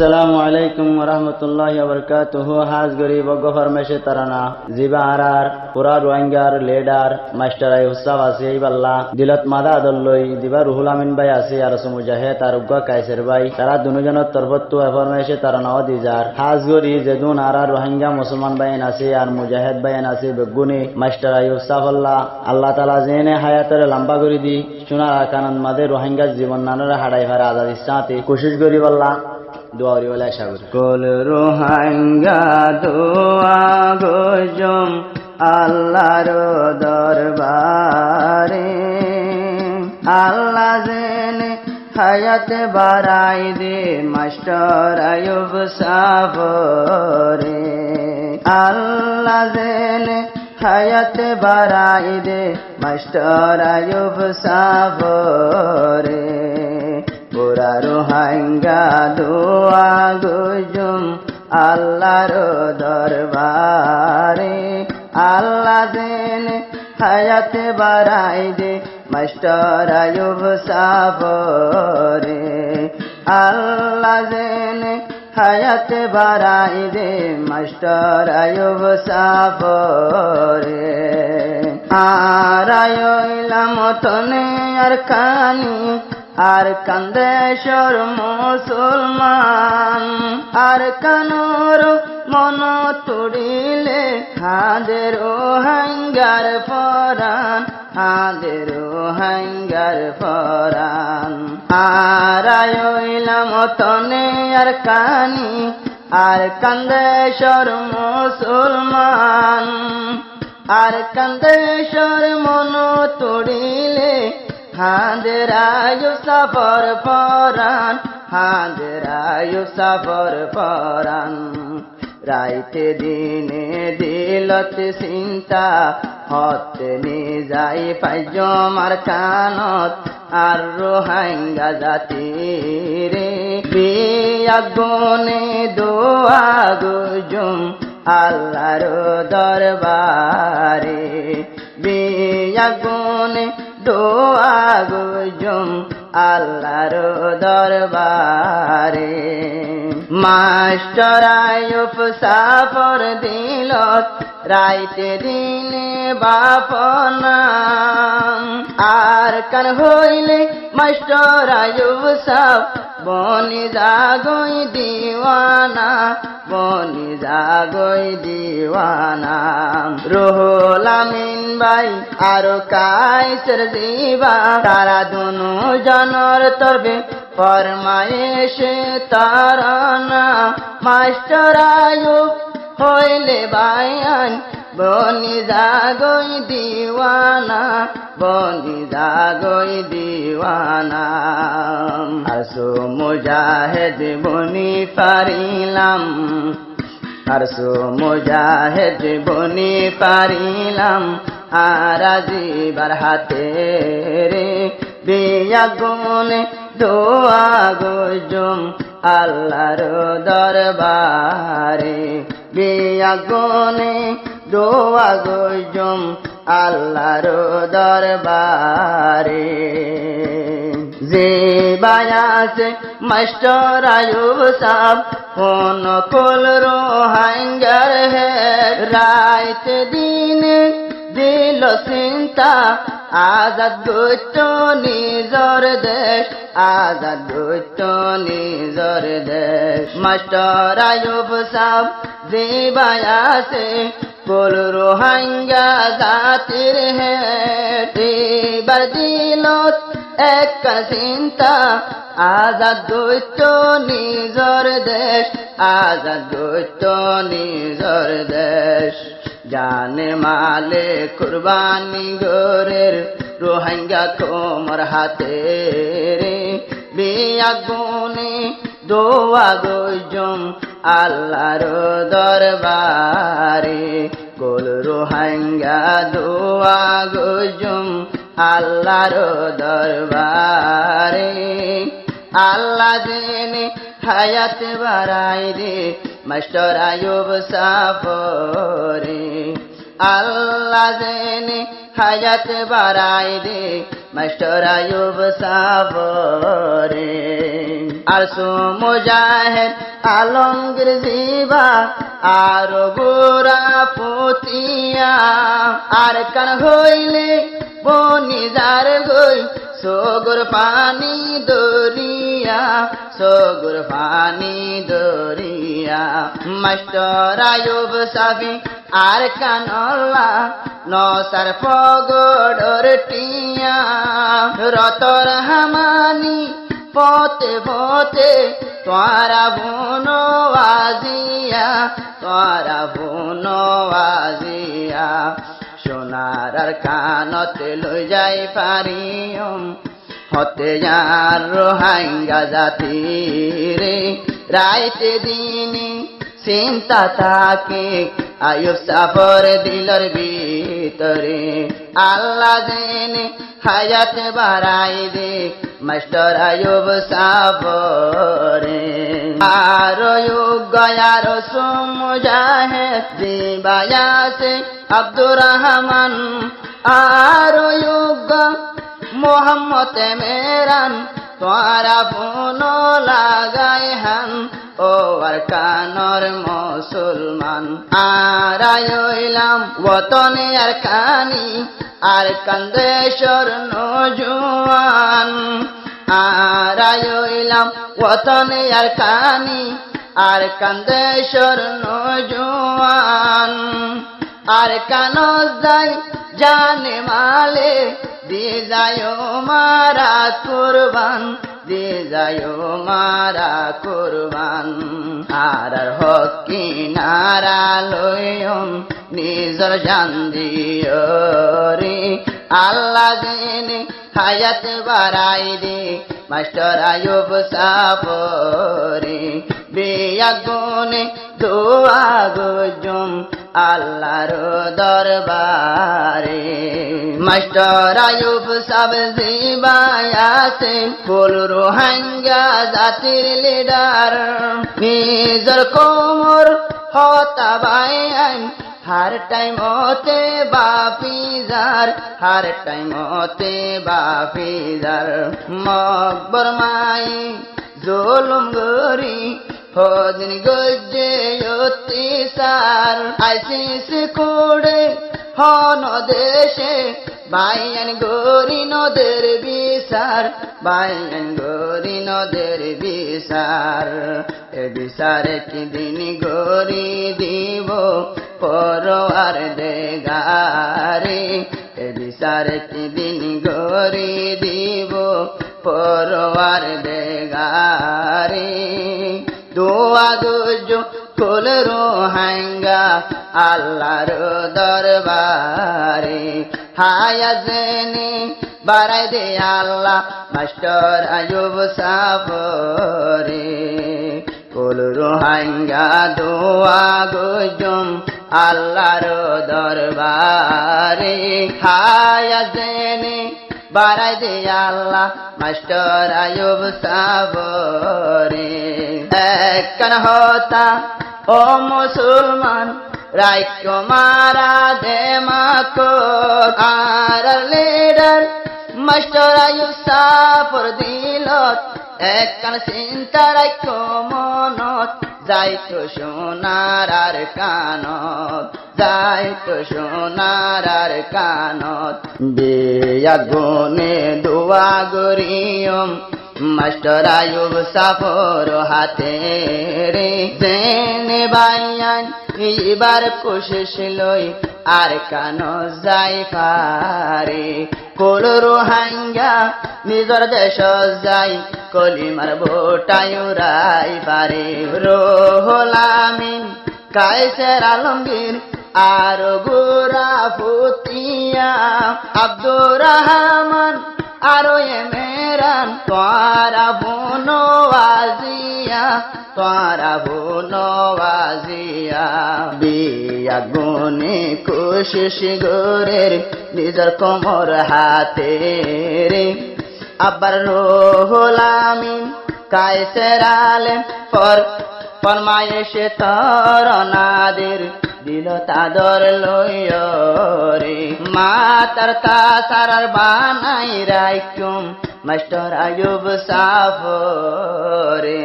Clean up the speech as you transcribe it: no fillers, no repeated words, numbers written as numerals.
আসসালামু আলাইকুম ওয়া রাহমাতুল্লাহি ওয়া বারাকাতুহু। হাজ গরিব গফরমেশে তারানা জিবা আরার পুরা রোহিঙ্গার লিডার মাস্টার আইহুসাব আছে ইবাল্লা দিলত মাদা দল্লই দিবা রুহুল আমিন ভাই আছে আর মুজাহিদ আর উগ্গা কাইসের ভাই তারা দুজনের তরফত ফরমাইশে তারানাও দিজার হাজ গরি যেদুন আরার রোহিঙ্গা মুসলমান ভাইন আছে আর মুজাহিদ ভাইন আছে বেগুনি মাস্টার আইহুসাব আল্লাহ তাআলা জেনে হায়াতের লম্বা করে দি শোনার কানন মাদে রোহিঙ্গা জীবন নানরে হাড়াই হারা আজাদ ইচ্ছাতে কোশিশ করি বল্লা দোয়ারি ওলা সাগর কল রোহিঙ্গা দোয়া গজম আল্লাহর দরবারে আল্লাহ জেনে হায়াত বাড়াই দে মাস্টার আয়ুব সাফরে আল্লাহ জেনে হায়াত বাড়াই দে মাস্টার আয়ুব সাফরে পুরা রোহিঙ্গা দোয়া গজম আল্লাহর দরবারে আল্লাহ জেনে হায়াত বাড়াই দে মাস্টার আয়ুব সাফরে আল্লাহ জেনে হায়াত বাড়াই দে মাস্টার আয়ুব সাফরে আর আইলাম তনে আর কানি আর কান্দেশ্বর মুসলমান আর কানোর মন তুড়িলে হাদের রোহিঙ্গার ফরান হাদের রোহিঙ্গার ফরান আর আইলাম তনে আর কানি আর কান্দেশ্বর মুসলমান আর কান্দেশ্বর মন তুড়িলে হাদের আয়ু সাফর ফরান হাদের আয়ু সাফর ফরান রাইতে দিনে দিলত চিন্তা হতে নি যাই পাইজমার কানত আর রোহিঙ্গা জাতি রে বিয়াগুনে দোয়া গজম আল্লাহর দরবারে বিয়াগুনে দোয়া গজম আল্লাহর দরবারে মাস্টার আয়ুব সাফর দিলত রাইতে দিনে বাপনা আর কান হইলে মাস্টার আয়ুব সাফ বনি জাগই দিওয়ানা বনি জাগই দিওয়ানা রুহুল আমিন ভাই আর কাইসের দিবা তারা দুনু জনর তরবে ফরমায়েশে তারানা মাস্টার আয়ুব হইলে বায়ান বনি জাগই দিওয়ানা বনি জাগই দিওয়ানা আসো মুজাহিদ বনি পারিলাম আরসো মুজাহিদ বনি পারিলাম আর আজিবার হাতে রে বিয়াগুনে দোয়া গজম আল্লাহর দরবারে বিয়াগুনে দোয়া গজম আল্লাহর দরবারে যে বায়াসে মাস্টার আয়ুব সাব কোন কোল রোহিঙ্গার হে রাইত দিনে দিল চিন্তা আজাদ গইত নিজর দেশ আজাদ গইত নিজর দেশ মাস্টার আয়ুব সাব যে বায়াসে কোল রোহিঙ্গা জাতির হেটে বার দিলত এক চিন্তা আজাদ গইত নিজর দেশ আজাদ গইত নিজর দেশ জানে মালে কুরবানি গোরের রোহিঙ্গা তোমার হাতে রে বিয়াগুনে দোয়া গজম আল্লাহর দরবারে কোল রোহিঙ্গা দোয়া গজম আল্লাহর দরবারে আল্লাহ জেনে হায়াত বাড়াই দে মাস্টার আয়ুব সাফরে আল্লাহ জেনে হায়াত বাড়াই দে মাস্টার আয়ুব সাফরে। আর মুজাহিদ আলমগীর জিবা আর গোরা পুতিয়া আর কান হইলে বনিজার গই সগর পানি দরিয়া সগর পানি দরিয়া মাস্টার আয়ুব সাফি আর কানলা নসার ফগড়র টিয়া রতর হামানি পথে পথে তোরা বুনো আজিয়া তোরা বুনো আজিয়া সোনার আর কানতে লই যাই পারিম হতে যার রোহাঙ্গা জাতি রে রাইতে দিনে চিন্তা থাকে আয়ুব সাফর দিলর ভিতরে আল্লাহ জেনে হায়াত বাড়াই দে মাস্টার আয়ুব সাফরে আর গয়ার মুজাহিদ জিবায়াসে আব্দুর রহমান আর মোহাম্মদ মেরান তোরা বুনো লাগাই হান ও আর কানর মুসলমান আর আইলাম ওতনে আর কানি আর কান্দেশ্বর নজুয়ান আর আইলাম ওতনে আর কানি আর কান্দেশ্বর নজুয়ান আর কানজ যাই জানে মালে দিয়ে যায় মারা কুরবান দিয়ে যায় মারা কুরবান আর হকি নারা লয়ম নিজর জান দিও রে আল্লাহ জেনে হায়াত বাড়াই দে মাস্টার আয়ুব সাফরে বেয়াগুনে দোয়া গজুম আল্লাহর দরবারে মাস্টার আয়ুব সাব জিবায়াসে কুল রোহাঙ্গা জাতির লিডার নিজর কোমর হতা বাইন हर टाइम होते बाफीजार हर टाइम होते बाफीजार मकबर माई जुलुम गरी होदिन गज्जे योती सार आईसीस कोडे হন দেশে বাইয়ান গরি নদের বিচার বাইয়ান গরি নদের বিচার এ বিচারে কি দিন গরি দিব পরওয়ার দেগারে এ বিচারে কি দিন গরি দিব পরওয়ার দেগারে দোয়া দুজো কুল রোহাঙ্গা আল্লাহর দরবারে হায়া জেনে বাড়াই দে আল্লাহ মাস্টার আয়ুব সাফরে কুল রোহাঙ্গা দোয়া গুজুম আল্লাহর দরবারে হায়া জেনে বাড়াই দে আল্লাহ মাস্টার আয়ুব সাফরে একখান হতা ও মুসলমান রাইক্য মারা দে মাকো আর লিডার মাস্টার আয়ুব সাফর দিলত একখান চিন্তা রাইক্য মনত যাইতো সোনার আর কানত যাইতো সোনার আর কানত বেয়াগুনে দোয়া গরিয়ম মাস্টার আয়ুব সাফর হাতে রে জেনে বাইয়ান এবার কোশিশ লই আর কান যাই পারে কোল রোহাঙ্গা নিজর দেশ যাই কলিমার ভোটায়ুরাই পারে রোহুল আমিন কায়সার আলমগীর আর গোরা ফুতিয়া আব্দুর রহমান আরো মেরান তোরা বুনো আজিয়া তোরা বুনো আজিয়া বিয়া গুনে কোশিশ গোরের নিজের কোমর হাতে রে আবার রোহুল আমিন কায়সার আলেম ফরমায়ে সে তরনাদের দিল তাদর লইয় রে মা তার তা সারার বানাই রাইকুম মাস্টার আয়ুব সাফরে